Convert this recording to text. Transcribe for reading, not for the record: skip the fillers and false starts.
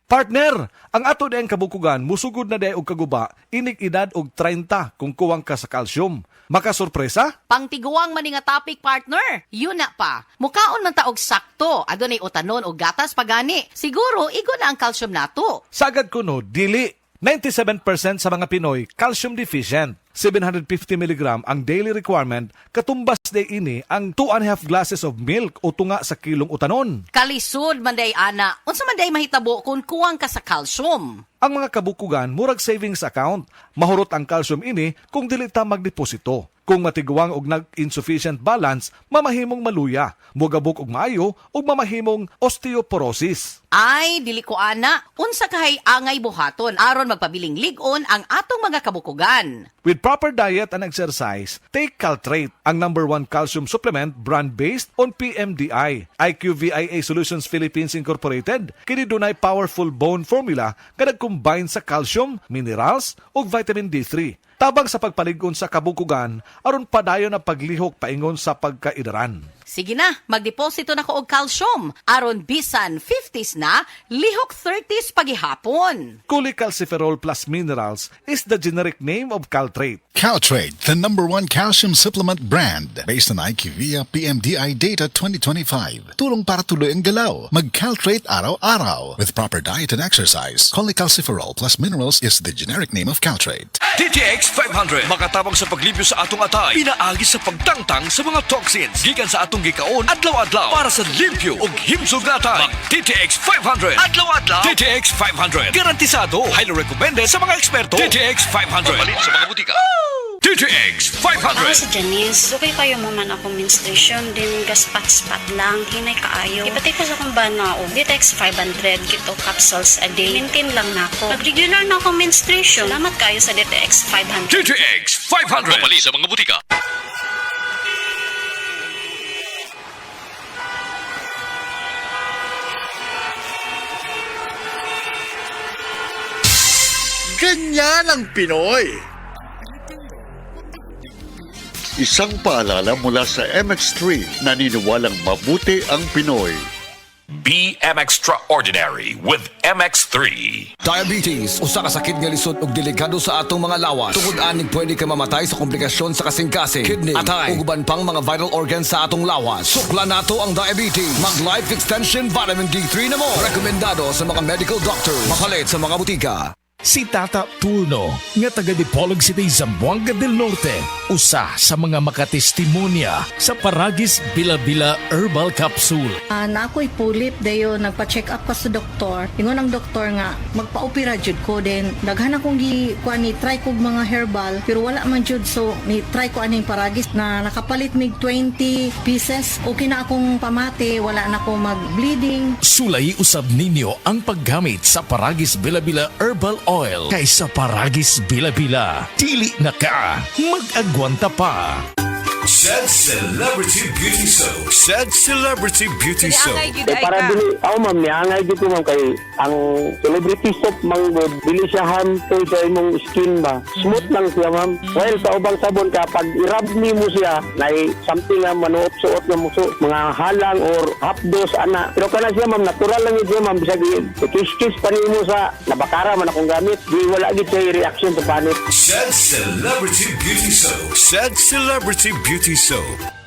Partner, ang ato dayang kabukugan musugod na day og kaguba inig edad og 30 kung kuwang ka sa calcium. Makasurpresa? Pangtiguang man nga topic, partner. Yun na pa. Mukaon man ta og sakto. Adunay utanon og gatas pagani. Siguro igo na ang calcium nato. Sagad ko no, dili. 97% sa mga Pinoy calcium deficient. 750 mg ang daily requirement, katumbas day ini ang 2.5 glasses of milk o tunga sa kilong utanon. Kalisod man day ana. Unsa man day mahitabo kung kuwang ka sa calcium? Ang mga kabukugan murag savings account. Mahurot ang calcium ini kung dili ta magdeposito. Kung matiguang og nag-insufficient balance, mamahimong maluya, mugabok og maayo ug mamahimong osteoporosis. Ay, dili ko ana. Unsa kahay angay buhaton aron magpabiling ligon ang atong mga kabukugan. With proper diet and exercise, take Caltrate, ang #1 calcium supplement brand-based on PMDI. IQVIA Solutions Philippines Incorporated, kini dunay powerful bone formula nga nag-combine sa calcium, minerals ug vitamin D3. Tabang sa pagpaligon sa kabukugan, aron padayon na paglihok paingon sa pagkaidaran. Sige na, magdeposito na ko og calcium. Aron bisan 50s na, lihok 30s pagihapon. Cholecalciferol plus minerals is the generic name of Caltrate. Caltrate, the #1 calcium supplement brand based on IQVIA PMDI data 2025. Tulong para tuloy ang galaw. Mag-Caltrate araw-araw. With proper diet and exercise, cholecalciferol plus minerals is the generic name of Caltrate. DTX 500 makatabang sa paglibyo sa atong atay, pinaagi sa pagtangtang sa mga toxins gikan sa atong gikaon adlaw-adlaw para sa limpyo ug himsog na atay. Mag DTX 500 adlaw-adlaw. DTX 500 garantisado, highly recommended sa mga eksperto. DTX 500 palit sa mga butika. DTX 500. Ako si Janice. Dugay kayo mo man akong menstruation, din gaspat-spat lang, hinay kaayo. Ipatay ko sa akong banao. DTX 500, kito capsules a day. Maintain lang na ako. Pag-regular na akong menstruation, salamat kayo sa DTX 500. DTX 500 palit sa mga butika. Ganyan ang Pinoy. Isang paalala mula sa MX3, naniniwalang mabuti ang Pinoy. Be extraordinary with MX3. Diabetes, usa ka sakit nga lisod ug delikado sa atong mga lawas. Tungod anig pwede ka mamatay sa komplikasyon sa kasing-kasing, kidney, atay, ug uban pang mga vital organs sa atong lawas. Sukla nato ang diabetes. Mag Life Extension Vitamin D3 na mo. Rekomendado sa mga medical doctors. Makalit sa mga butika. Si Tata Turno, nga taga Dipolog City, Zamboanga del Norte, usa sa mga makatestimonya sa Paragis Bila-Bila Herbal Capsule. Na ako'y pulip dayo nagpa-check up ka sa doktor. Ingon ang doktor nga magpa-opera jud ko din. Daghan akong ni try kog mga herbal pero wala man jud, so ni try ko aning Paragis na nakapalit mig 20 pieces. Okay na akong pamati, wala na ako mag-bleeding. Sulay usab ninyo ang paggamit sa Paragis Bila-Bila Herbal Oil kaysa Paragis Bila-Bila. Dili na ka, mag-agwanta pa. Said Celebrity Beauty Soap. Said Celebrity Beauty Soap. Para dili ako ma'am, niangay dito ma'am kay ang celebrity soap mang dili siya harmful sa imong skin ba. Smooth lang siya ma'am. Well, sa ubang sabon kapag i-rub mo siya, na something na manuot-suot na muso, mga halang or hapdos ana. Pero kana siya ma'am, natural lang yun siya ma'am. Bisag kiss-kiss pa mo sa nabakara man akong gamit. Di wala gid siya reaction sa panit. Said Celebrity Beauty Soap. Said Celebrity Beauty Soap.